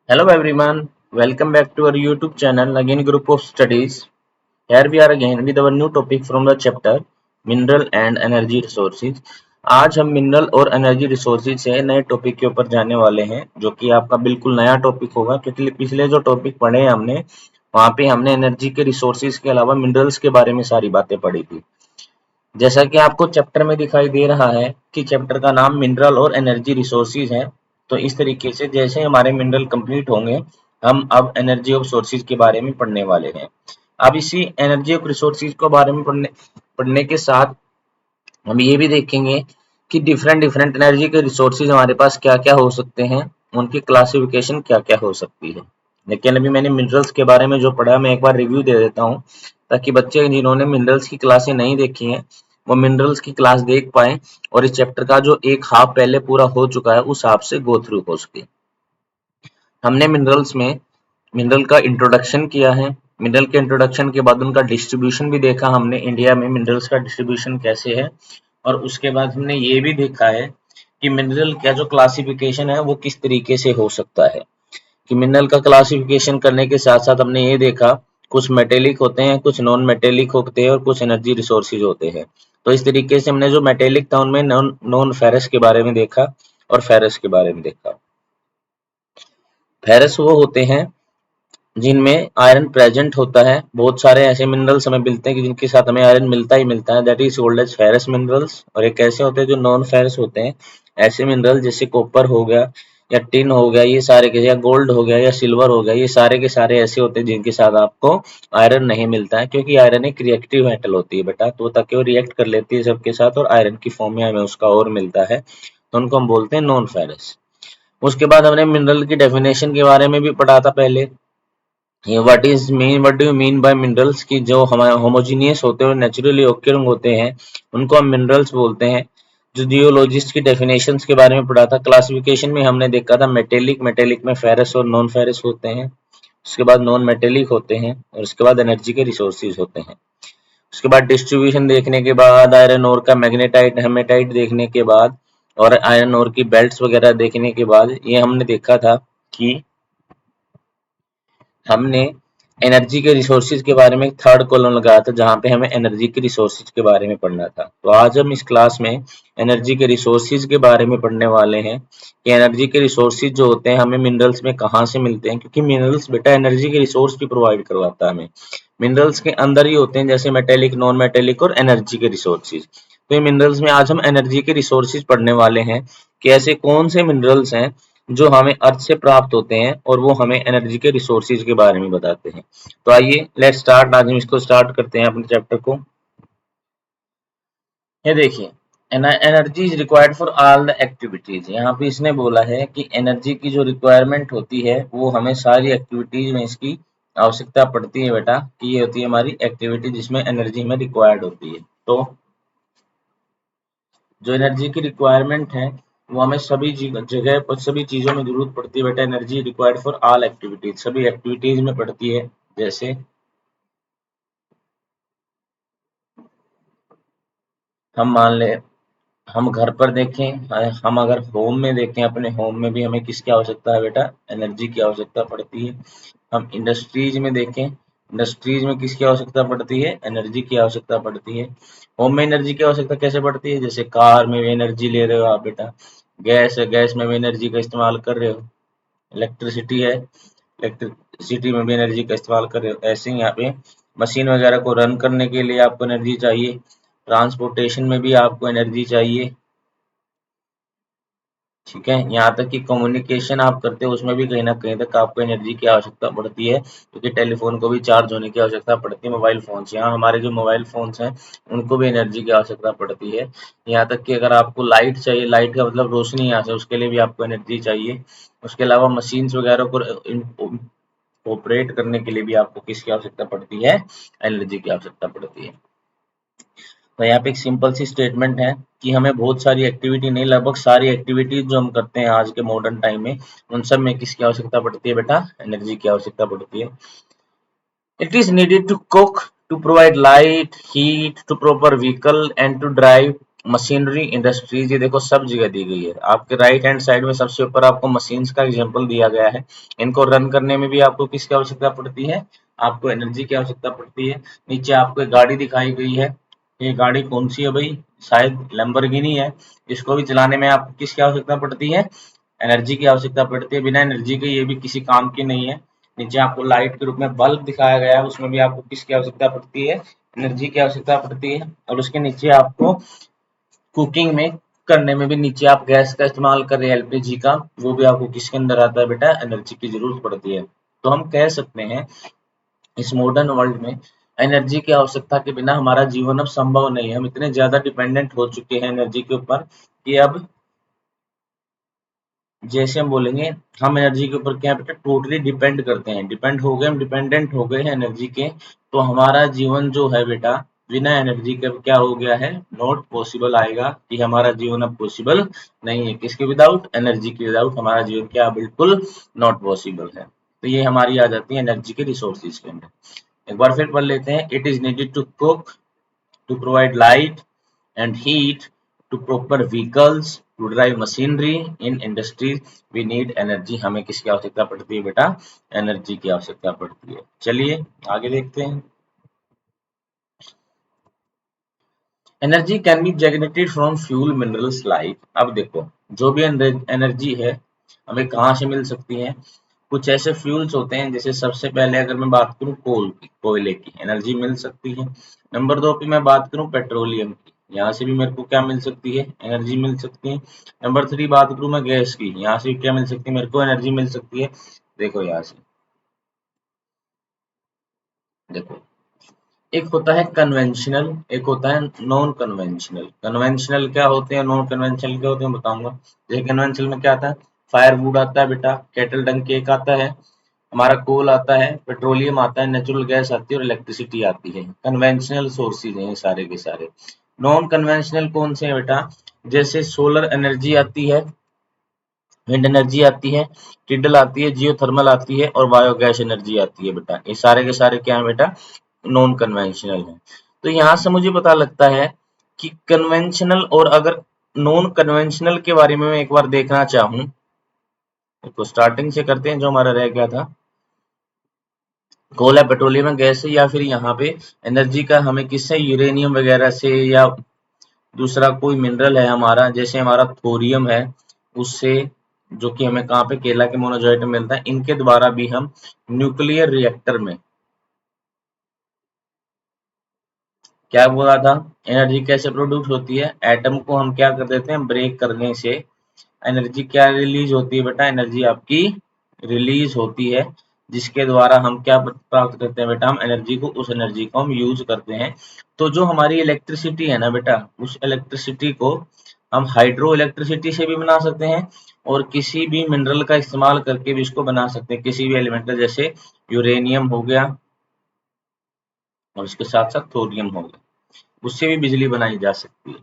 Hello everyone, welcome back to our YouTube channel again group of studies. Here we are again with our new topic from the chapter Mineral and Energy Resources. आज हम mineral और energy resources से नए topic के ऊपर जाने वाले हैं जो कि आपका बिल्कुल नया टॉपिक होगा क्योंकि पिछले जो टॉपिक पढ़े हैं हमने वहाँ पे हमने एनर्जी के रिसोर्सेज के अलावा मिनरल्स के बारे में सारी बातें पढ़ी थी। जैसा कि आपको चैप्टर में दिखाई दे रहा है कि चैप्टर का नाम मिनरल और एनर्जी रिसोर्सेज है। तो इस तरीके से जैसे हमारे मिनरल कंप्लीट होंगे हम अब एनर्जी ऑफ सोर्सेज के बारे में पढ़ने वाले हैं। अब इसी एनर्जी ऑफ रिसोर्सेज के बारे में पढ़ने पढ़ने के साथ हम ये भी देखेंगे कि डिफरेंट डिफरेंट एनर्जी के रिसोर्सेज हमारे पास क्या क्या हो सकते हैं, उनकी क्लासिफिकेशन क्या क्या हो सकती है। लेकिन अभी मैंने मिनरल्स के बारे में जो पढ़ा मैं एक बार रिव्यू दे देता हूँ ताकि बच्चे जिन्होंने मिनरल्स की क्लासें नहीं देखी हैं वो मिनरल्स की क्लास देख पाए और इस चैप्टर का जो एक हाफ पहले पूरा हो चुका है उस हाफ से गो थ्रू हो सके। हमने मिनरल्स में मिनरल का इंट्रोडक्शन किया है। मिनरल के इंट्रोडक्शन के बाद उनका डिस्ट्रीब्यूशन भी देखा हमने, इंडिया में मिनरल्स का डिस्ट्रीब्यूशन कैसे है। और उसके बाद हमने ये भी देखा है कि मिनरल का जो क्लासिफिकेशन है वो किस तरीके से हो सकता है। कि मिनरल का क्लासिफिकेशन करने के साथ साथ हमने ये देखा कुछ मेटेलिक होते हैं, कुछ नॉन मेटेलिक होते हैं और कुछ एनर्जी रिसोर्सेज होते हैं। तो इस तरीके से हमने जो मेटेलिक था उनमें नॉन फेरस के बारे में देखा और फेरस के बारे में देखा। फेरस वो होते हैं जिनमें आयरन प्रेजेंट होता है। बहुत सारे ऐसे मिनरल्स हमें मिलते हैं कि जिनके साथ हमें आयरन मिलता ही मिलता है, that is called as ferrous minerals. और एक ऐसे होते हैं जो नॉन फेरस होते हैं, ऐसे मिनरल जैसे कॉपर हो गया या टिन हो गया, ये सारे के, या गोल्ड हो गया या सिल्वर हो गया, ये सारे के सारे ऐसे होते हैं जिनके साथ आपको आयरन नहीं मिलता है क्योंकि आयरन एक रिएक्टिव मेटल होती है बेटा, तो ताकि वो रिएक्ट कर लेती है सबके साथ और आयरन की फॉर्म में हमें उसका और मिलता है, तो उनको हम बोलते हैं नॉन फेरस। उसके बाद हमने मिनरल की डेफिनेशन के बारे में भी पढ़ा था पहले। ये what do you mean by minerals की जो हमारे होमोजीनियस होते हैं और नेचुरली ओक्यूरिंग होते हैं उनको हम मिनरल्स बोलते हैं। जो जियोलॉजिस्ट की डेफिनेशंस के बारे में पढ़ा था, क्लासिफिकेशन में हमने देखा था मेटेलिक में फेरस और नॉन फेरस होते हैं। उसके बाद नॉन मेटेलिक होते हैं और उसके बाद एनर्जी के रिसोर्सेज होते हैं। उसके बाद डिस्ट्रीब्यूशन देखने के बाद आयरन ओर का मैग्नेटाइट हेमेटाइट देखने के बाद और आयरन ओर की बेल्ट्स वगैरह देखने के बाद ये हमने देखा था कि हमने एनर्जी के रिसोर्सेज के बारे में एक थर्ड कॉलम लगाया था जहां पे हमें एनर्जी के रिसोर्सेज के बारे में पढ़ना था। तो आज हम इस क्लास में एनर्जी के रिसोर्सेज के बारे में पढ़ने वाले हैं कि एनर्जी के रिसोर्सेज जो होते हैं हमें मिनरल्स में कहाँ से मिलते हैं, क्योंकि मिनरल्स बेटा एनर्जी के रिसोर्स भी प्रोवाइड करवाता है हमें। मिनरल्स के अंदर ही होते हैं जैसे मेटेलिक, नॉन मेटेलिक और एनर्जी के रिसोर्सेज। तो ये मिनरल्स में आज हम एनर्जी के रिसोर्सेज पढ़ने वाले हैं कि ऐसे कौन से मिनरल्स हैं जो हमें अर्थ से प्राप्त होते हैं और वो हमें एनर्जी के रिसोर्सेज के बारे में बताते हैं। तो आइए लेट स्टार्ट, आज हम इसको स्टार्ट करते हैं अपने चैप्टर को। ये देखिए, energy is required for all the activities. यहाँ पे इसने बोला है कि एनर्जी की जो रिक्वायरमेंट होती है वो हमें सारी एक्टिविटीज में इसकी आवश्यकता पड़ती है बेटा, कि ये होती है हमारी एक्टिविटी जिसमें एनर्जी हमें रिक्वायर्ड होती है। तो जो एनर्जी की रिक्वायरमेंट है वो हमें सभी जगह पर सभी चीजों में जरूरत पड़ती है बेटा। Energy required for all activities, सभी एक्टिविटीज में पड़ती है। जैसे हम मान ले, हम घर पर देखें, हम अगर होम में देखें, अपने होम में भी हमें किसकी आवश्यकता है बेटा, एनर्जी की आवश्यकता पड़ती है। हम इंडस्ट्रीज में देखें, इंडस्ट्रीज में किसकी आवश्यकता पड़ती है, एनर्जी की आवश्यकता पड़ती है। होम में एनर्जी की आवश्यकता कैसे पड़ती है, जैसे कार में भी एनर्जी ले रहे हो आप बेटा, गैस है, गैस में भी एनर्जी का इस्तेमाल कर रहे हो, इलेक्ट्रिसिटी है, इलेक्ट्रिसिटी में भी एनर्जी का इस्तेमाल कर रहे हो। ऐसे ही यहाँ पे मशीन वगैरह को रन करने के लिए आपको एनर्जी चाहिए, ट्रांसपोर्टेशन में भी आपको एनर्जी चाहिए, ठीक है। यहाँ तक कि कम्युनिकेशन आप करते हो उसमें भी कहीं ना कहीं तक आपको एनर्जी की आवश्यकता पड़ती है, क्योंकि टेलीफोन को भी चार्ज होने की आवश्यकता पड़ती है। मोबाइल फोन्स, यहाँ हमारे जो मोबाइल फोन्स हैं उनको भी एनर्जी की आवश्यकता पड़ती है। यहाँ तक कि अगर आपको लाइट चाहिए, लाइट का मतलब रोशनी यहाँ से, उसके लिए भी आपको एनर्जी चाहिए। उसके अलावा मशीन्स वगैरह को ऑपरेट करने के लिए भी आपको किसकी आवश्यकता पड़ती है, एनर्जी की आवश्यकता पड़ती है। तो यहाँ पे एक सिंपल सी स्टेटमेंट है कि हमें बहुत सारी एक्टिविटी नहीं, लगभग सारी एक्टिविटीज जो हम करते हैं आज के मॉडर्न टाइम में उन सब में किसकी आवश्यकता पड़ती है बेटा, एनर्जी की आवश्यकता पड़ती है। It is needed to cook, to provide light heat, to proper vehicle and to drive machinery industries, ये देखो सब जगह दी गई है। आपके राइट हैंड साइड में सबसे ऊपर आपको मशीन्स का एग्जांपल दिया गया है। इनको रन करने में भी आपको किसकी आवश्यकता पड़ती है? आपको एनर्जी की आवश्यकता पड़ती है। नीचे आपको एक गाड़ी दिखाई गई है। ये गाड़ी कौन सी है भाई? शायद लैम्बोर्गिनी है। इसको भी चलाने में आपको किसकी आवश्यकता पड़ती है? एनर्जी की आवश्यकता पड़ती है। बिना एनर्जी के ये भी किसी काम की नहीं है। नीचे आपको लाइट के रूप में बल्ब दिखाया गया है, उसमें भी आपको किसकी आवश्यकता पड़ती है? एनर्जी की आवश्यकता पड़ती है। और उसके नीचे आपको कुकिंग में करने में भी नीचे आप गैस का इस्तेमाल कर रहे हैं, एलपीजी का, वो भी आपको किसके अंदर आता है बेटा? एनर्जी की जरूरत पड़ती है। तो हम कह सकते हैं इस मॉडर्न वर्ल्ड में एनर्जी की आवश्यकता के बिना हमारा जीवन अब संभव नहीं है। हम इतने ज्यादा डिपेंडेंट हो चुके हैं एनर्जी के ऊपर कि अब जैसे हम बोलेंगे हम एनर्जी के ऊपर क्या बेटा टोटली डिपेंड करते हैं, डिपेंड हो गए, हम डिपेंडेंट हो गए हैं एनर्जी के। तो हमारा जीवन जो है बेटा बिना एनर्जी के अब क्या हो गया है? नॉट पॉसिबल आएगा कि हमारा जीवन अब पॉसिबल नहीं है। किसके विदाउट? एनर्जी के विदाउट हमारा जीवन क्या बिल्कुल नॉट पॉसिबल है। तो ये हमारी आ जाती है एनर्जी के रिसोर्सेज के अंदर। एक बार फिर पढ़ लेते हैं। It is needed to cook, to provide light and heat, to proper vehicles, to drive machinery in industries we need energy। हमें किसकी आवश्यकता पड़ती है बेटा? एनर्जी की आवश्यकता पड़ती है। चलिए आगे देखते हैं। Energy can be generated from fuel minerals like, अब देखो जो भी एनर्जी है हमें कहाँ से मिल सकती है? कुछ ऐसे फ्यूल्स होते हैं, जैसे सबसे पहले अगर मैं बात करूं कोल की, कोयले की एनर्जी मिल सकती है। नंबर 2 पे मैं बात करूं पेट्रोलियम की, यहाँ से भी मेरे को क्या मिल सकती है? एनर्जी मिल सकती है। नंबर 3 बात करूं मैं गैस की, यहाँ से भी क्या मिल सकती है? मेरे को एनर्जी मिल सकती है। देखो यहाँ से देखो, एक होता है कन्वेंशनल, एक होता है नॉन कन्वेंशनल। कन्वेंशनल क्या होते हैं, नॉन कन्वेंशनल क्या होते हैं बताऊंगा। जैसे कन्वेंशनल में क्या आता है? फायरवुड आता है बेटा, केटल डंग केक आता है, हमारा कोल आता है, पेट्रोलियम आता है, नेचुरल गैस आती है और इलेक्ट्रिसिटी आती है। कन्वेंशनल सोर्सेज हैं ये सारे के सारे। नॉन कन्वेंशनल कौन से हैं बेटा? जैसे सोलर एनर्जी आती है, विंड एनर्जी आती है, टिडल आती है, जियोथर्मल आती है और बायोगैस एनर्जी आती है बेटा। ये सारे के सारे क्या है बेटा? नॉन कन्वेंशनल है। तो यहाँ से मुझे पता लगता है कि कन्वेंशनल और अगर नॉन कन्वेंशनल के बारे में मैं एक बार देखना चाहूँ तो स्टार्टिंग से करते हैं जो हमारा रह गया था। कोल है, पेट्रोलियम है, गैस है, या फिर यहाँ पे एनर्जी का हमें किससे? यूरेनियम वगैरह से, या दूसरा कोई मिनरल है हमारा, जैसे हमारा थोरियम है, उससे, जो कि हमें कहाँ पे? केला के मोनोजोइट में मिलता है। इनके द्वारा भी हम न्यूक्लियर रिएक्टर में क्या बोला था? एनर्जी कैसे प्रोड्यूस होती है? एटम को हम क्या कर देते हैं? ब्रेक करने से एनर्जी क्या रिलीज होती है बेटा? एनर्जी आपकी रिलीज होती है, जिसके द्वारा हम क्या प्राप्त करते हैं बेटा? हम एनर्जी को, उस एनर्जी को हम यूज करते हैं। तो जो हमारी इलेक्ट्रिसिटी है ना बेटा, उस इलेक्ट्रिसिटी को हम हाइड्रो इलेक्ट्रिसिटी से भी बना सकते हैं और किसी भी मिनरल का इस्तेमाल करके भी इसको बना सकते हैं। किसी भी एलिमेंटल, जैसे यूरेनियम हो गया और इसके साथ साथ थोरियम हो गया, उससे भी बिजली बनाई जा सकती है।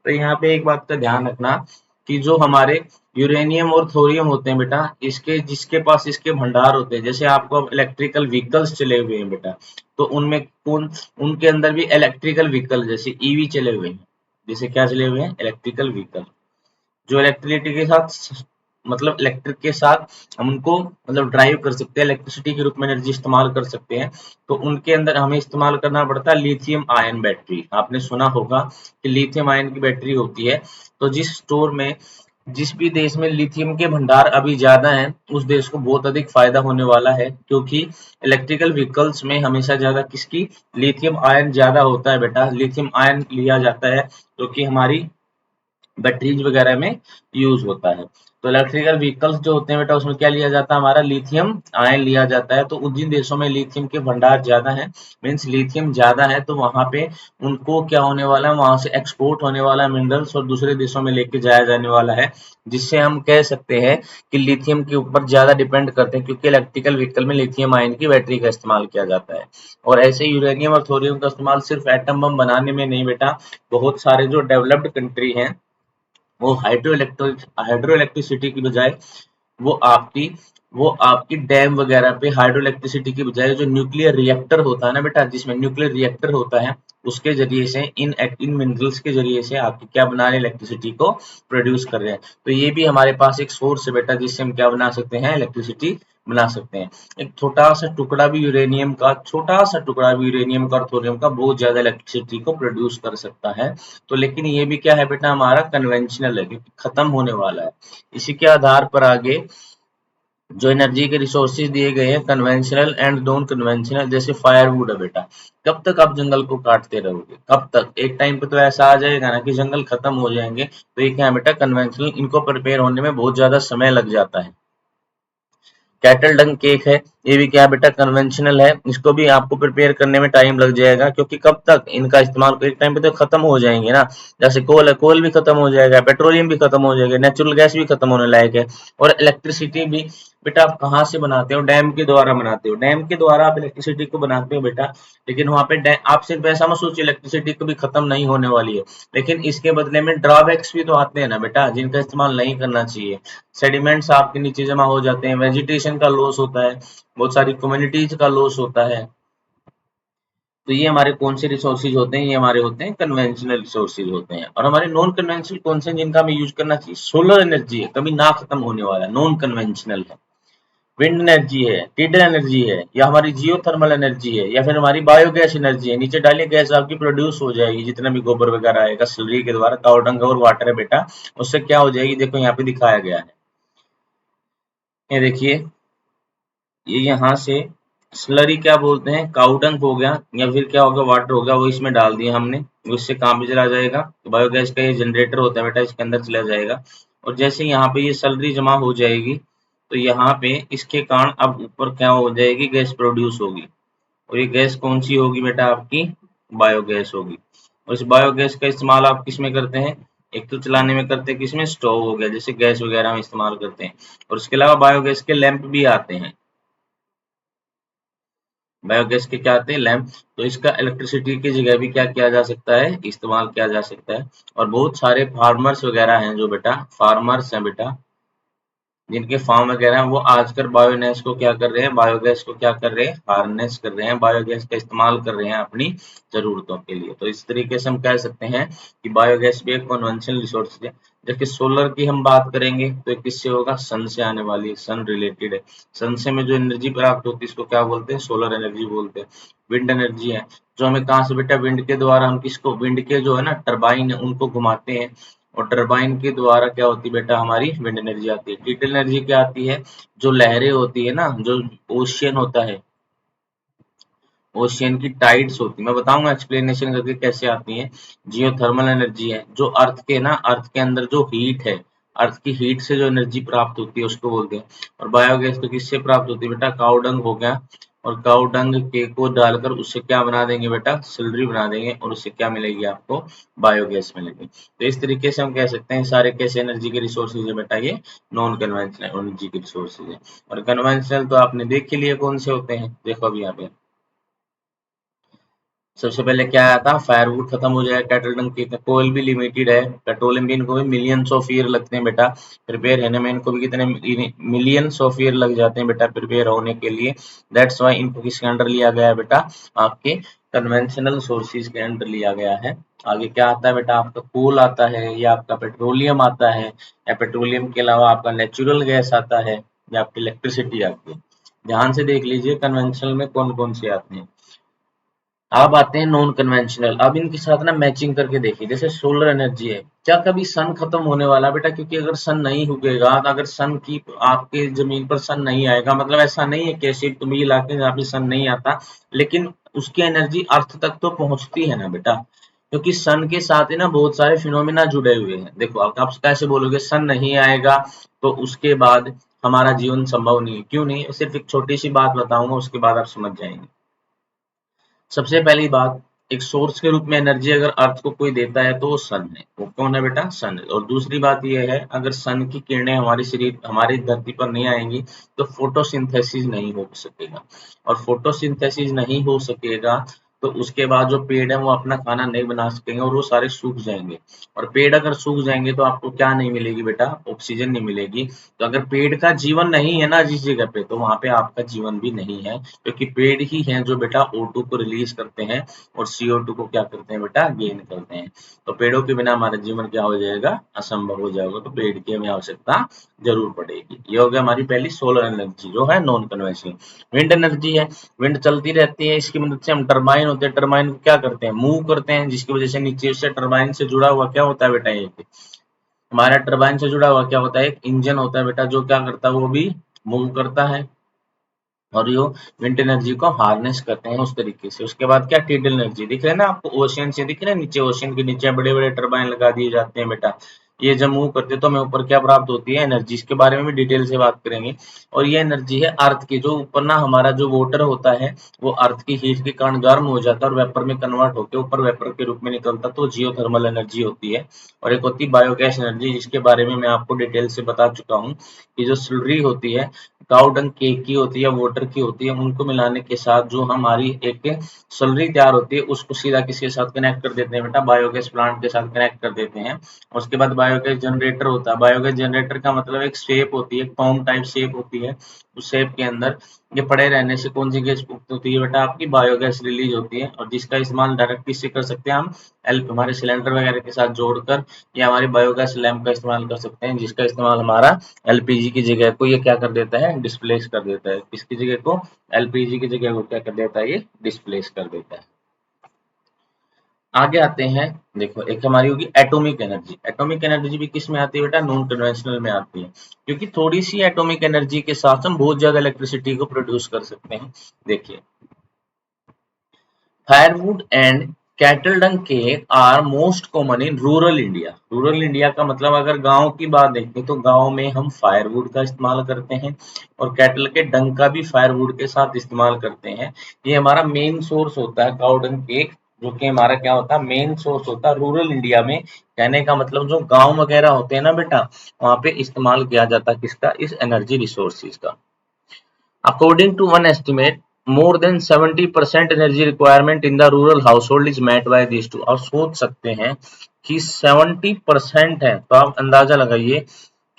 तो यहाँ पे एक बात का ध्यान रखना कि जो हमारे यूरेनियम और थोरियम होते हैं बेटा, इसके जिसके पास इसके भंडार होते हैं, जैसे आपको अब इलेक्ट्रिकल व्हीकल्स चले हुए हैं बेटा, तो उनमें कौन, उनके अंदर भी इलेक्ट्रिकल व्हीकल जैसे ईवी चले हुए हैं। जैसे क्या चले हुए हैं? इलेक्ट्रिकल व्हीकल, जो इलेक्ट्रिसिटी के साथ, मतलब इलेक्ट्रिक के साथ हम उनको मतलब ड्राइव कर सकते हैं, इलेक्ट्रिसिटी के रूप में एनर्जी इस्तेमाल कर सकते हैं। तो उनके अंदर हमें इस्तेमाल करना पड़ता है लिथियम आयन बैटरी। आपने सुना होगा कि लिथियम आयन की बैटरी होती है। तो जिस स्टोर में, जिस भी देश में लिथियम के भंडार अभी ज्यादा हैं, उस देश को बहुत अधिक फायदा होने वाला है, क्योंकि इलेक्ट्रिकल व्हीकल्स में हमेशा ज्यादा किसकी? लिथियम आयन ज्यादा होता है बेटा। लिथियम आयन लिया जाता है जो कि हमारी बैटरीज वगैरह में यूज होता है। तो इलेक्ट्रिकल व्हीकल्स जो होते हैं बेटा, उसमें क्या लिया जाता है? हमारा लिथियम आयन लिया जाता है। तो जिन देशों में लिथियम के भंडार ज्यादा है, मीन्स लिथियम ज्यादा है, तो वहां पे उनको क्या होने वाला है? वहां से एक्सपोर्ट होने वाला मिनरल्स और दूसरे देशों में लेके जाया जाने वाला है, जिससे हम कह सकते हैं कि लिथियम के ऊपर ज्यादा डिपेंड करते हैं, क्योंकि इलेक्ट्रिकल व्हीकल में लिथियम आयन की बैटरी का इस्तेमाल किया जाता है। और ऐसे यूरेनियम और थोरियम का इस्तेमाल सिर्फ एटम बम बनाने में नहीं बेटा, बहुत सारे जो डेवलप्ड कंट्री हैं वो हाइड्रो इलेक्ट्रिसिटी की बजाय वो आपकी वो आपकी डैम वगैरह पे हाइड्रो इलेक्ट्रिसिटी की बजाय जो न्यूक्लियर रिएक्टर होता है ना बेटा, जिसमें न्यूक्लियर रिएक्टर होता है, उसके जरिए से इन मिनरल्स के जरिए से आपकी क्या बना रहे हैं, इलेक्ट्रिसिटी को प्रोड्यूस कर रहे हैं। तो ये भी हमारे पास एक सोर्स है बेटा, जिससे हम क्या बना सकते हैं, इलेक्ट्रिसिटी बना सकते हैं। एक छोटा सा टुकड़ा भी यूरेनियम का, छोटा सा टुकड़ा भी यूरेनियम का और थोरियम का बहुत ज्यादा इलेक्ट्रिसिटी को प्रोड्यूस कर सकता है। तो लेकिन ये भी क्या है बेटा, हमारा कन्वेंशनल है, क्योंकि खत्म होने वाला है। इसी के आधार पर आगे जो एनर्जी के रिसोर्सेज दिए गए हैं, कन्वेंशनल एंड नॉन कन्वेंशनल, जैसे फायरवुड है बेटा। कब तक आप जंगल को काटते रहोगे, कब तक? एक टाइम पे तो ऐसा आ जाएगा ना कि जंगल खत्म हो जाएंगे। तो ये क्या है बेटा, कन्वेंशनल, इनको प्रिपेयर होने में बहुत ज्यादा समय लग जाता है। कैटल डंग केक है, ये भी क्या बेटा, कन्वेंशनल है। इसको भी आपको प्रिपेयर करने में टाइम लग जाएगा, क्योंकि कब तक इनका इस्तेमाल, एक टाइम पे तो खत्म हो जाएंगे ना। जैसे कोल है, कोल भी खत्म हो जाएगा, पेट्रोलियम भी खत्म हो जाएगा, नेचुरल गैस भी खत्म होने लायक है। और इलेक्ट्रिसिटी भी बेटा आप कहाँ से बनाते हो, डैम के द्वारा बनाते हो, डैम के द्वारा आप इलेक्ट्रिसिटी को बनाते हो बेटा। लेकिन वहां पे आप सिर्फ ऐसा मत सोचिए इलेक्ट्रिसिटी कभी खत्म नहीं होने वाली है, लेकिन इसके बदले में ड्रॉबैक्स भी तो आते हैं ना बेटा, जिनका इस्तेमाल नहीं करना चाहिए। सेडिमेंट्स आपके नीचे जमा हो जाते हैं, वेजिटेशन का लॉस होता है, बहुत सारी कम्युनिटीज का लॉस होता है। तो ये हमारे कौन से रिसोर्सेज होते हैं, ये हमारे होते हैं कन्वेंशनल रिसोर्सेज होते हैं। और हमारे नॉन कन्वेंशनल कौन से हैं, जिनका हमें यूज करना चाहिए? सोलर एनर्जी है, कभी ना खत्म होने वाला, नॉन कन्वेंशनल है। विंड एनर्जी है, टिडल एनर्जी है, या हमारी जियो थर्मल एनर्जी है, या फिर हमारी बायोगैस एनर्जी है। नीचे डालिए, गैस आपकी प्रोड्यूस हो जाएगी, जितना भी गोबर वगैरह आएगा स्लरी के द्वारा, काव डंग और वाटर है बेटा, उससे क्या हो जाएगी, देखो यहाँ पे दिखाया गया है। ये देखिए, ये यहाँ से स्लरी क्या बोलते हैं, काउडंग हो गया, या फिर क्या होगा, वाटर हो गया, वो इसमें डाल दिया हमने, वो इससे काम भी चला जाएगा। तो बायोगैस का ये जनरेटर होता है बेटा, इसके अंदर चला जाएगा। और जैसे यहाँ पे ये स्लरी जमा हो जाएगी, तो यहाँ पे इसके कारण अब ऊपर क्या हो जाएगी, गैस प्रोड्यूस होगी। और ये गैस कौन सी होगी बेटा, आपकी बायोगैस होगी। और इस बायोगैस का इस्तेमाल आप किस में करते हैं, एक तो चलाने में करते हैं, किसमें, स्टोव हो गया, जैसे गैस वगैरह में इस्तेमाल करते हैं। और उसके अलावा बायोगैस के लैंप भी आते हैं, बायोगैस के क्या आते हैं, लैंप। तो इसका इलेक्ट्रिसिटी की जगह भी क्या किया जा सकता है, इस्तेमाल किया जा सकता है। और बहुत सारे फार्मर्स वगैरह हैं, जो बेटा फार्मर्स हैं बेटा, जिनके फार्म वगैरह हैं, वो आजकल बायोगैस को क्या कर रहे हैं, बायोगैस को क्या कर रहे हैं, हार्नेस कर रहे हैं, बायोगैस का इस्तेमाल कर रहे हैं अपनी जरूरतों के लिए। तो इस तरीके से हम कह सकते हैं कि बायोगैस भी एक कन्वेंशनल रिसोर्स है। जबकि सोलर की हम बात करेंगे तो ये किससे होगा, सन से आने वाली है, सन रिलेटेड है। सन से में जो एनर्जी प्राप्त होती है, इसको क्या बोलते हैं, सोलर एनर्जी बोलते हैं। विंड एनर्जी है, जो हमें कहाँ से बेटा, विंड के द्वारा हम किसको, विंड के जो है ना टरबाइन है, उनको घुमाते हैं। और टरबाइन के द्वारा क्या होती है बेटा, हमारी विंड एनर्जी आती है। टीटल एनर्जी क्या आती है, जो लहरें होती है ना, जो ओशियन होता है, ओशियन की टाइड्स होती है, मैं बताऊंगा एक्सप्लेनेशन करके कैसे आती है। जियोथर्मल एनर्जी है, जो अर्थ के अंदर जो हीट है, अर्थ की हीट से जो एनर्जी प्राप्त होती है, उसको बोलते हैं। और बायोगैस तो किससे प्राप्त होती है बेटा, काउडंग हो गया। और काउडंग के को डालकर उससे क्या बना देंगे बेटा, स्लरी बना देंगे, और उससे क्या मिलेगी आपको, बायोगैस मिलेगी। तो इस तरीके से हम कह सकते हैं सारे कैसे एनर्जी के रिसोर्सेज है बेटा, ये नॉन कन्वेंशनल एनर्जी के रिसोर्सेज है। और कन्वेंशनल तो आपने देख के लिए कौन से होते हैं, देखो अभी यहाँ पे सबसे पहले क्या आया था, फायरवुड खत्म हो जाएगा, कैटल की कोयल भी लिमिटेड है, पेट्रोलियम भी, इनको भी मिलियंस ऑफ ईयर लगते हैं बेटा प्रिपेयर होने में, इनको भी कितने मिलियंस ऑफ ईयर लग जाते हैं बेटा प्रिपेयर होने के लिए। दैट्स वाई इनको किसके अंडर लिया गया है बेटा, आपके कन्वेंशनल सोर्सेज के अंडर लिया गया है। आगे क्या आता है बेटा, आपका कोल आता है, या आपका पेट्रोलियम आता है, या पेट्रोलियम के अलावा आपका नेचुरल गैस आता है, या आपकी इलेक्ट्रिसिटी आती है। ध्यान से देख लीजिए कन्वेंशनल में कौन कौन से आते हैं। अब आते हैं नॉन कन्वेंशनल। अब इनके साथ ना मैचिंग करके देखिए, जैसे सोलर एनर्जी है, क्या कभी सन खत्म होने वाला बेटा? क्योंकि अगर सन नहीं उगेगा, तो अगर सन की आपके जमीन पर सन नहीं आएगा, मतलब ऐसा नहीं है कि ऐसे तुम्हें इलाके जहाँ पे सन नहीं आता, लेकिन उसकी एनर्जी अर्थ तक तो पहुंचती है ना बेटा, क्योंकि सन के साथ ही ना बहुत सारे फिनोमिना जुड़े हुए हैं। देखो आप कैसे बोलोगे सन नहीं आएगा तो उसके बाद हमारा जीवन संभव नहीं है, क्यों नहीं? सिर्फ एक छोटी सी बात बताऊंगा, उसके बाद आप समझ जाएंगे। सबसे पहली बात, एक सोर्स के रूप में एनर्जी अगर अर्थ को कोई देता है तो वो सन है। वो कौन है बेटा, सन है। और दूसरी बात ये है, अगर सन की किरणें हमारी धरती पर नहीं आएंगी तो फोटोसिंथेसिस नहीं हो सकेगा। और फोटोसिंथेसिस नहीं हो सकेगा तो उसके बाद जो पेड़ है वो अपना खाना नहीं बना सकेंगे और वो सारे सूख जाएंगे। और पेड़ अगर सूख जाएंगे तो आपको क्या नहीं मिलेगी बेटा, ऑक्सीजन नहीं मिलेगी। तो अगर पेड़ का जीवन नहीं है ना जिस जगह पे, तो वहां पे आपका जीवन भी नहीं है, क्योंकि पेड़ ही हैं जो बेटा O2 को रिलीज करते हैं और CO2 को क्या करते हैं बेटा, गेन करते हैं। तो पेड़ों के बिना हमारा जीवन क्या हो जाएगा, असंभव हो जाएगा। तो पेड़ की हमें आवश्यकता जरूर पड़ेगी। ये हो गया हमारी पहली सोलर एनर्जी जो है नॉन कन्वेंशनल। विंड एनर्जी है, विंड चलती रहती है, इसकी मदद से हम टरबाइन होते हैं, टरबाइन को क्या करते हैं, मूव करते हैं, जिसकी वजह से नीचे से टरबाइन से जुड़ा हुआ क्या होता है बेटा, एक हमारा टरबाइन से जुड़ा हुआ क्या होता है, एक इंजन होता है बेटा, जो क्या करता है, वो भी मूव करता है और यो विंड एनर्जी को हार्नेस करते हैं उस तरीके से। उसके बाद क्या, टिडल एनर्जी दिख रहा है ना आपको, ओशियन से दिख रहा है, नीचे ओशियन के नीचे बड़े बड़े टरबाइन लगा दिए जाते हैं बेटा। ये जब मूव करते हैं तो हमें ऊपर क्या प्राप्त होती है, एनर्जी। इसके बारे में भी डिटेल से बात करेंगे। और ये एनर्जी है अर्थ की, जो ऊपर ना हमारा जो वाटर होता है वो अर्थ की हीट के कारण गर्म हो जाता है और वेपर में कन्वर्ट होकर ऊपर वेपर के रूप में निकलता, तो जियो थर्मल एनर्जी होती है। और एक होती है बायोगैस एनर्जी, जिसके बारे में मैं आपको डिटेल से बता चुका हूँ कि जो स्लरी होती है, काऊ डंग केक की होती है, वाटर की होती है, उनको मिलाने के साथ जो हमारी एक स्लरी तैयार होती है, उसको सीधा किसके साथ कनेक्ट कर देते हैं बेटा, बायोगैस प्लांट के साथ कनेक्ट कर देते हैं। उसके बाद बायोगैस जनरेटर होता है। बायोगैस जनरेटर का मतलब एक शेप होती है, एक फॉर्म टाइप शेप होती है। उस शेप के अंदर ये पड़े रहने से कौन सी गैस मुक्त होती है बेटा, आपकी बायोगैस रिलीज होती है। और जिसका इस्तेमाल डायरेक्ट किससे कर सकते हैं हम, एल हमारे सिलेंडर वगैरह के साथ जोड़कर, या हमारी बायोगैस लैंप का इस्तेमाल कर सकते हैं, जिसका इस्तेमाल हमारा एलपीजी की जगह को ये क्या कर देता है, डिस्प्लेस कर देता है। किसकी जगह को, एलपीजी की जगह को क्या कर देता है, ये डिस्प्लेस कर देता है। आगे आते हैं, देखो एक हमारी होगी एटॉमिक एनर्जी। एटॉमिक एनर्जी भी किस में आती है बेटा, नॉन कन्वेंशनल में आती है, क्योंकि थोड़ी सी एटॉमिक एनर्जी के साथ हम बहुत ज्यादा इलेक्ट्रिसिटी को प्रोड्यूस कर सकते हैं। देखिए, firewood and cattle dung cake are most common in rural India. Rural India का मतलब अगर गांव की बात देखें तो गांव में हम फायरवुड का इस्तेमाल करते हैं और कैटल के डंग का भी फायरवुड के साथ इस्तेमाल करते हैं। ये हमारा मेन सोर्स होता है काउ डंग केक, जो कि हमारा क्या होता है, मेन सोर्स होता है रूरल इंडिया में। कहने का मतलब जो गांव वगैरह होते हैं ना बेटा, वहां पे इस्तेमाल किया जाता है किसका, इस एनर्जी रिसोर्सेज का। According to one estimate, more than 70% energy requirement in the rural household is met by these two। आप सोच सकते हैं कि 70% है, तो आप अंदाजा लगाइए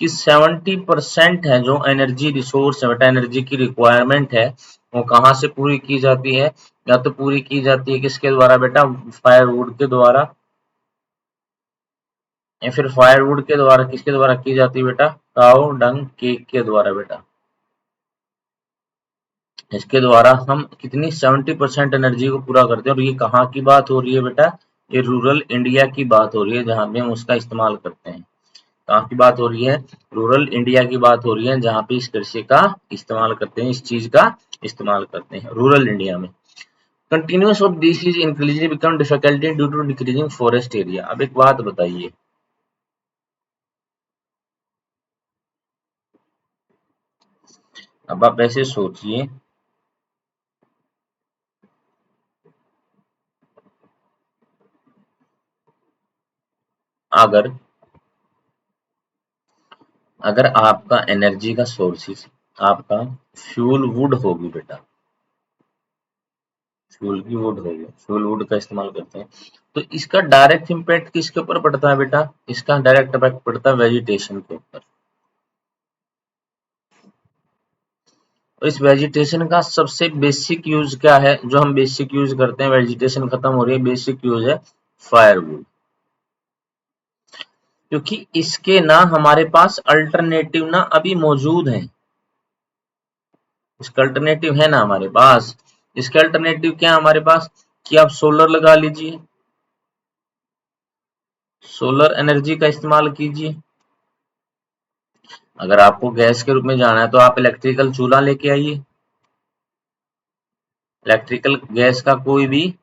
कि 70% है जो एनर्जी रिसोर्स है बेटा, एनर्जी की रिक्वायरमेंट है, वो कहाँ से पूरी की जाती है, या तो पूरी की जाती है किसके द्वारा बेटा, फायरवुड के द्वारा, या फिर फायरवुड के द्वारा किसके द्वारा की जाती है बेटा, काऊ डंग केक के द्वारा बेटा। इसके द्वारा हम कितनी 70% एनर्जी को पूरा करते हैं। और ये कहाँ की बात हो रही है बेटा, ये रूरल इंडिया की बात हो रही है, जहाँ पे हम उसका इस्तेमाल करते हैं। कहाँ की बात हो रही है, रूरल इंडिया की बात हो रही है, जहाँ पे इस कृषि का इस्तेमाल करते हैं, इस चीज का इस्तेमाल करते हैं रूरल इंडिया में। Continuous of this is increasing become difficulty due to decreasing forest area. अब एक बात बताइए, अब आप ऐसे सोचिए, अगर अगर आपका एनर्जी का सोर्सेस, आपका फ्यूल वुड होगी बेटा, फ्यूल की वुड होगी, फ्यूल वुड का इस्तेमाल करते हैं, तो इसका डायरेक्ट इम्पैक्ट किसके ऊपर पड़ता है बेटा, इसका डायरेक्ट इम्पैक्ट पड़ता है वेजिटेशन के ऊपर। और इस वेजिटेशन का सबसे बेसिक यूज क्या है, जो हम बेसिक यूज करते हैं, वेजिटेशन खत्म हो रही है, बेसिक यूज है फायरवुड। क्योंकि इसके ना हमारे पास अल्टरनेटिव ना अभी मौजूद है, इसका अल्टरनेटिव है ना हमारे पास। इसके अल्टरनेटिव क्या है हमारे पास, कि आप सोलर लगा लीजिए, सोलर एनर्जी का इस्तेमाल कीजिए। अगर आपको गैस के रूप में जाना है तो आप इलेक्ट्रिकल चूल्हा लेके आइए, इलेक्ट्रिकल गैस का कोई भी,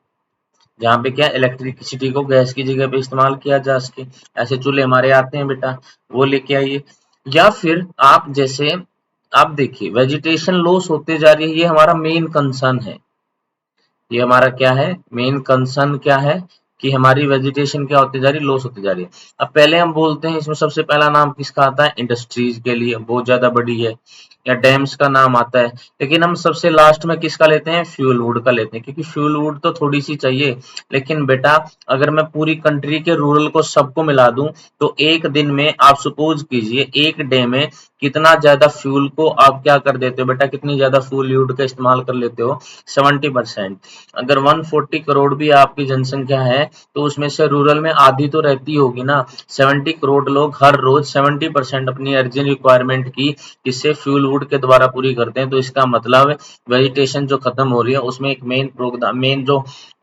जहाँ पे क्या इलेक्ट्रिसिटी को गैस की जगह पे इस्तेमाल किया जा सके, ऐसे चूल्हे हमारे आते हैं बेटा, वो लेके आइए। या फिर आप जैसे, आप देखिए वेजिटेशन लॉस होते जा रही है, ये हमारा मेन कंसर्न है, ये हमारा क्या है, मेन कंसर्न क्या है, कि हमारी वेजिटेशन क्या होती जा रही है, लॉस होती जा रही है। अब पहले हम बोलते हैं, इसमें सबसे पहला नाम किसका आता है, इंडस्ट्रीज के लिए बहुत ज्यादा बड़ी है। या डैम्स का नाम आता है, लेकिन हम सबसे लास्ट में किसका लेते हैं, फ्यूल वुड का लेते हैं, क्योंकि फ्यूल वुड तो थोड़ी सी चाहिए। लेकिन बेटा अगर मैं पूरी कंट्री के रूरल को सबको मिला दूं तो एक दिन में आप सपोज कीजिए एक डे में कितना ज्यादा फ्यूल को आप क्या कर देते हो बेटा, कितनी ज्यादा फ्यूल वुड का इस्तेमाल कर लेते हो, 70%। अगर 140 करोड़ भी आपकी जनसंख्या है तो उसमें से रूरल में आधी तो रहती होगी ना। 70 करोड़ लोग हर रोज 70% अपनी अर्जेंट रिक्वायरमेंट की किससे, फ्यूल वुड के द्वारा पूरी करते हैं। तो इसका मतलब वेजिटेशन जो खत्म हो रही है उसमें एक मेन प्रोग्राम,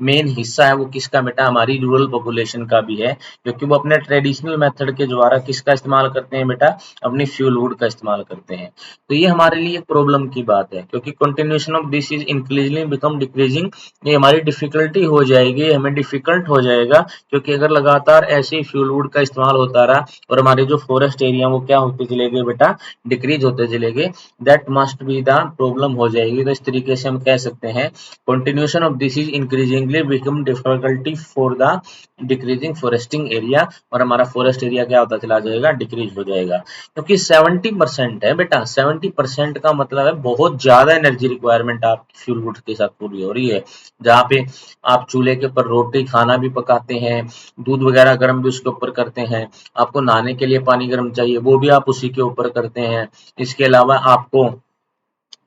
मेन हिस्सा है वो किसका बेटा, हमारी रूरल पॉपुलेशन का भी है, क्योंकि वो अपने ट्रेडिशनल मेथड के द्वारा किसका इस्तेमाल करते हैं बेटा, अपनी फ्यूल वुड का इस्तेमाल करते हैं। तो ये हमारे लिए प्रॉब्लम की बात है, क्योंकि continuation of this is increasing become decreasing, ये हमारी डिफिकल्टी हो जाएगी, हमें डिफिकल्ट हो जाएगा, क्योंकि अगर लगातार ऐसे ही फ्यूल वुड का इस्तेमाल होता रहा और हमारे जो फॉरेस्ट एरिया वो क्या होते चले गए बेटा, डिक्रीज होते चले गए, that must be the problem हो जाएगी। तो इस तरीके से हम कह सकते हैं continuation of this is increasingly become difficulty for the decreasing foresting area, और हमारा फॉरेस्ट एरिया क्या होता चला जाएगा, डिक्रीज हो जाएगा। क्योंकि 70% है बेटा, 70% का मतलब है बहुत ज्यादा एनर्जी रिक्वायरमेंट आप फ्यूल वुड के साथ पूरी हो रही है। जहाँ पे आप चूल्हे के ऊपर रोटी खाना भी पकाते हैं, दूध वगैरह गर्म भी उसके ऊपर करते हैं, आपको नहाने के लिए पानी गर्म चाहिए वो भी आप उसी के ऊपर करते हैं। इसके अलावा आपको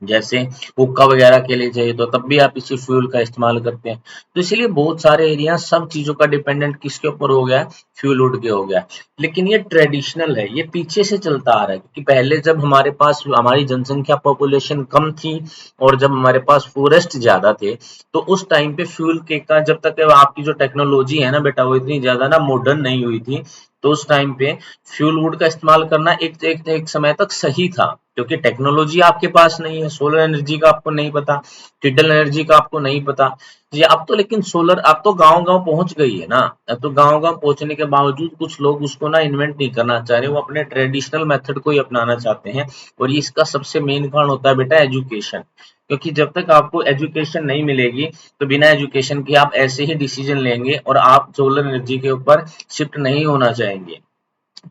जैसे हुक्का वगैरह के लिए चाहिए तो तब भी आप इसी फ्यूल का इस्तेमाल करते हैं। तो इसीलिए बहुत सारे एरिया सब चीजों का डिपेंडेंट किसके ऊपर हो गया है, फ्यूल वुड के हो गया। लेकिन ये ट्रेडिशनल है, ये पीछे से चलता आ रहा है, क्योंकि पहले जब हमारे पास हमारी जनसंख्या पॉपुलेशन कम थी और जब हमारे पास फॉरेस्ट ज्यादा थे, तो उस टाइम पे फ्यूल के का जब तक आपकी जो टेक्नोलॉजी है ना बेटा वो इतनी ज्यादा ना मॉडर्न नहीं हुई थी, तो उस टाइम पे फ्यूल वुड का इस्तेमाल करना एक समय तक सही था, क्योंकि टेक्नोलॉजी आपके पास नहीं है, सोलर एनर्जी का आपको नहीं पता, टिडल एनर्जी का आपको नहीं पता। ये अब तो लेकिन सोलर अब तो गांव-गांव पहुंच गई है ना। अब तो गांव-गांव पहुंचने के बावजूद कुछ लोग उसको ना इन्वेंट नहीं करना चाह रहे, वो अपने ट्रेडिशनल मेथड को ही अपनाना चाहते हैं। और ये इसका सबसे मेन कारण होता है बेटा एजुकेशन, क्योंकि जब तक आपको एजुकेशन नहीं मिलेगी तो बिना एजुकेशन के आप ऐसे ही डिसीजन लेंगे और आप सोलर एनर्जी के ऊपर शिफ्ट नहीं होना चाहेंगे।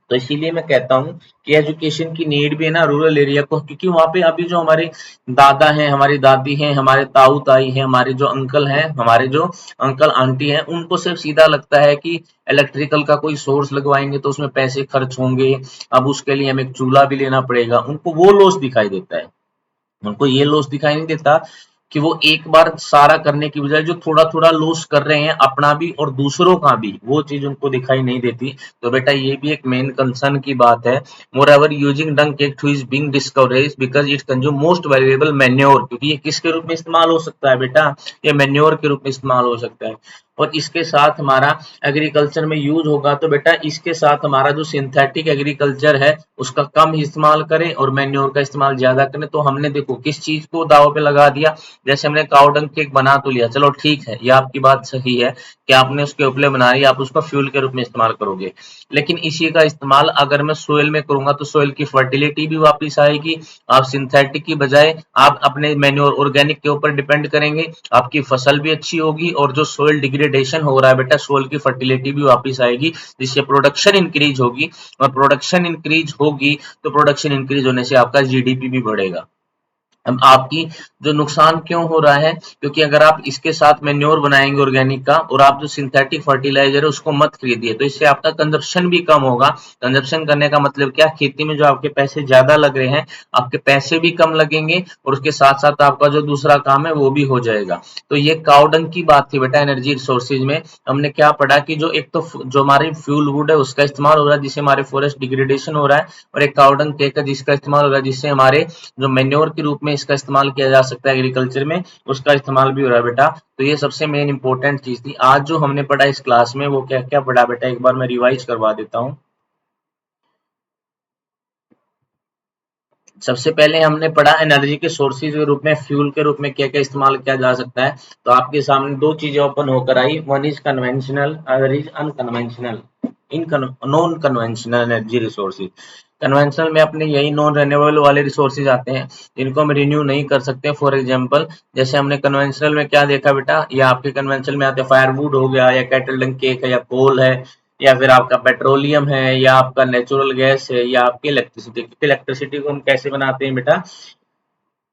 तो इसीलिए मैं कहता हूँ कि एजुकेशन की नीड भी है ना रूरल एरिया को, क्योंकि वहाँ पे अभी जो हमारे दादा हैं, हमारी दादी हैं, हमारे ताऊ ताई हैं, हमारे जो अंकल हैं, हमारे जो अंकल आंटी हैं, उनको सिर्फ सीधा लगता है कि इलेक्ट्रिकल का कोई सोर्स लगवाएंगे तो उसमें पैसे खर्च होंगे, अब उसके लिए हमें एक चूल्हा भी लेना पड़ेगा, उनको वो लॉस दिखाई देता है। उनको ये लॉस दिखाई नहीं देता कि वो एक बार सारा करने की बजाय जो थोड़ा थोड़ा लॉस कर रहे हैं अपना भी और दूसरों का भी, वो चीज उनको दिखाई नहीं देती। तो बेटा ये भी एक मेन कंसर्न की बात है। Moreover using dung cake is being discourage because it consume most valuable manure, क्योंकि ये किसके रूप में इस्तेमाल हो सकता है बेटा, ये मैन्योर के रूप में इस्तेमाल हो सकता है। और इसके साथ हमारा एग्रीकल्चर में यूज होगा तो बेटा इसके साथ हमारा जो सिंथेटिक एग्रीकल्चर है उसका कम इस्तेमाल करें और मैन्योर का इस्तेमाल ज्यादा करें। तो हमने देखो किस चीज को दाव पे लगा दिया, जैसे हमने काउडंग केक बना तो लिया, चलो ठीक है ये आपकी बात सही है कि आपने उसके उपले बना रही, आप उसका फ्यूल के रूप में इस्तेमाल करोगे, लेकिन इसी का इस्तेमाल अगर मैं सोयल में करूंगा तो सोयल की फर्टिलिटी भी वापस आएगी। आप सिंथेटिक की बजाय आप अपने मैन्योर ऑर्गेनिक के ऊपर डिपेंड करेंगे, आपकी फसल भी अच्छी होगी और जो सोयल डिग्रेडेशन हो रहा है बेटा सोयल की फर्टिलिटी भी वापस आएगी, जिससे प्रोडक्शन इंक्रीज होगी, और प्रोडक्शन इंक्रीज होगी तो प्रोडक्शन इंक्रीज होने से आपका जीडीपी भी बढ़ेगा। अब आपकी जो नुकसान क्यों हो रहा है, क्योंकि अगर आप इसके साथ मेन्योर बनाएंगे ऑर्गेनिक का और आप जो सिंथेटिक फर्टिलाइजर है उसको मत खरीदिए, तो इससे आपका कंजप्शन भी कम होगा। कंजप्शन करने का मतलब क्या, खेती में जो आपके पैसे ज्यादा लग रहे हैं आपके पैसे भी कम लगेंगे और उसके साथ साथ आपका जो दूसरा काम है वो भी हो जाएगा। तो ये काउडंग की बात थी बेटा एनर्जी रिसोर्सेज में। हमने क्या पढ़ा कि जो एक तो जो हमारी फ्यूल वुड है उसका इस्तेमाल हो रहा है जिससे हमारे फॉरेस्ट डिग्रेडेशन हो रहा है, और एक काउडंग केक है जिसका इस्तेमाल हो रहा है जिससे हमारे जो मेन्योर के रूप में इसका इस्तेमाल किया जा सकता है एग्रीकल्चर में, उसका इस्तेमाल भी हो रहा है बेटा। तो ये सबसे मेन इंपॉर्टेंट चीज थी आज जो हमने पढ़ा इस क्लास में, वो क्या क्या पढ़ा बेटा, एक बार मैं रिवाइज करवा देता हूँ। सबसे पहले हमने पढ़ा एनर्जी के सोर्सेज के रूप में फ्यूल के रूप में क्या क्या इस्तेमाल किया जा सकता है। तो आपके सामने दो चीजें ओपन होकर आई, one is conventional, other is unconventional, in non conventional energy resources. Conventional में अपने यही नॉन रेन्यूएबल वाले रिसोर्सेज आते हैं जिनको हम रिन्यू नहीं कर सकते। फॉर एग्जांपल जैसे हमने कन्वेंशनल में क्या देखा बेटा, या आपके कन्वेंशनल में आते हैं फायरवुड हो गया, या कैटल डंग केक है, या कोल है, या फिर आपका पेट्रोलियम है या आपका नेचुरल गैस है या आपकी इलेक्ट्रिसिटी। क्योंकि इलेक्ट्रिसिटी को हम कैसे बनाते हैं बेटा,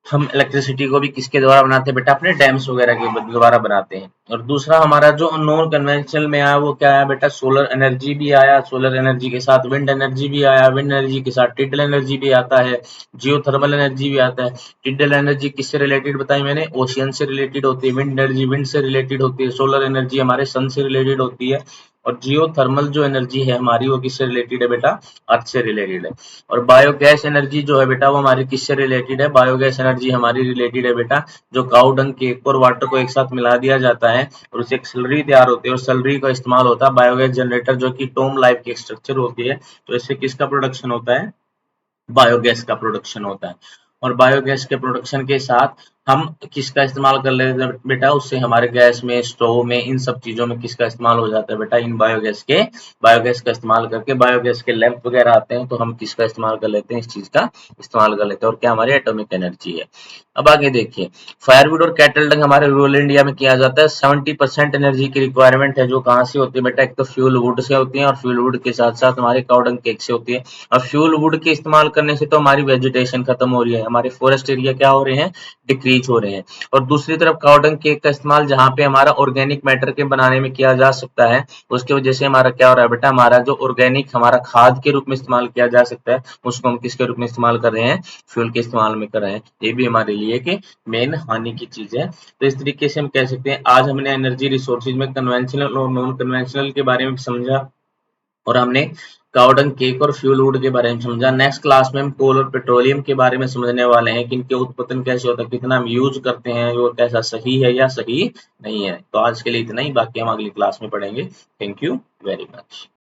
हम इलेक्ट्रिसिटी को भी किसके द्वारा बनाते हैं बेटा, अपने डैम्स वगैरह के द्वारा बनाते हैं। और दूसरा हमारा जो नॉन कन्वेंशनल में आया वो क्या आया बेटा, सोलर एनर्जी भी आया, सोलर एनर्जी के साथ विंड एनर्जी भी आया, विंड एनर्जी के साथ टिडल एनर्जी भी आता है, जियो थर्मल एनर्जी भी आता है। टिडल एनर्जी किससे रिलेटेड बताई मैंने, ओशियन से रिलेटेड होती है, विंड एनर्जी विंड से रिलेटेड होती है, सोलर एनर्जी हमारे सन से रिलेटेड होती है, और जियो थर्मल जो एनर्जी है हमारी वो किससे रिलेटेड है बेटा, अर्थ से रिलेटेड है। और बायोगैस एनर्जी जो है बेटा वो हमारी किससे रिलेटेड है, बायोगैस एनर्जी हमारी रिलेटेड है बेटा, जो काऊ डंग केक और वाटर को एक साथ मिला दिया जाता है और उससे एक स्लरी तैयार होती है और स्लरी का इस्तेमाल होता है बायोगैस जनरेटर जो कि टोम लाइफ की स्ट्रक्चर होती है। तो इससे किसका प्रोडक्शन होता है, बायोगैस का प्रोडक्शन होता है। और बायोगैस के प्रोडक्शन के साथ हम किसका इस्तेमाल कर लेते हैं बेटा, उससे हमारे गैस में, स्टोव में, इन सब चीजों में किसका इस्तेमाल हो जाता है बेटा, इन बायोगैस का इस्तेमाल करके बायोगैस के लैंप वगैरह आते हैं तो हम किसका इस्तेमाल कर लेते हैं, इस चीज का इस्तेमाल कर लेते हैं, और क्या हमारी एटॉमिक एनर्जी है। अब आगे देखिए, फायरवुड और कैटल डंग हमारे रूरल इंडिया में किया जाता है। 70% एनर्जी की रिक्वायरमेंट है जो कहाँ से होती है बेटा, एक तो फ्यूल वुड से होती है और फ्यूल वुड के साथ साथ हमारे काऊ डंग केक से होती है। अब फ्यूल वुड के इस्तेमाल करने से तो हमारी वेजिटेशन खत्म हो रही है, हमारे फॉरेस्ट एरिया क्या हो रहे हैं, डिक्रीज हो रहे हैं। और दूसरी तरफ काऊ डंग केक का इस्तेमाल जहाँ पे हमारा ऑर्गेनिक मैटर के बनाने में किया जा सकता है, उसकी वजह से हमारा क्या हो रहा है बेटा, हमारा जो ऑर्गेनिक हमारा खाद के रूप में इस्तेमाल किया जा सकता है उसको हम किसके रूप में इस्तेमाल कर रहे हैं, फ्यूल के इस्तेमाल में कर रहे हैं। ये भी हमारे लिए कि मेन हानि की चीज है। तो इस तरीके से हम कह सकते हैं आज हमने एनर्जी रिसोर्सेज में कन्वेंशनल और नॉन कन्वेंशनल के बारे में समझा, और हमने काउडंग केक और फ्यूल वुड के बारे में समझा। नेक्स्ट क्लास में हम कोल और पेट्रोलियम के बारे में समझने वाले हैं कि इनके उत्पादन कैसे होता है, कितना हम यूज करते हैं, वो कैसा सही है या सही नहीं है। तो आज के लिए इतना ही, बाकी हम अगली क्लास में पढ़ेंगे। Thank you very much.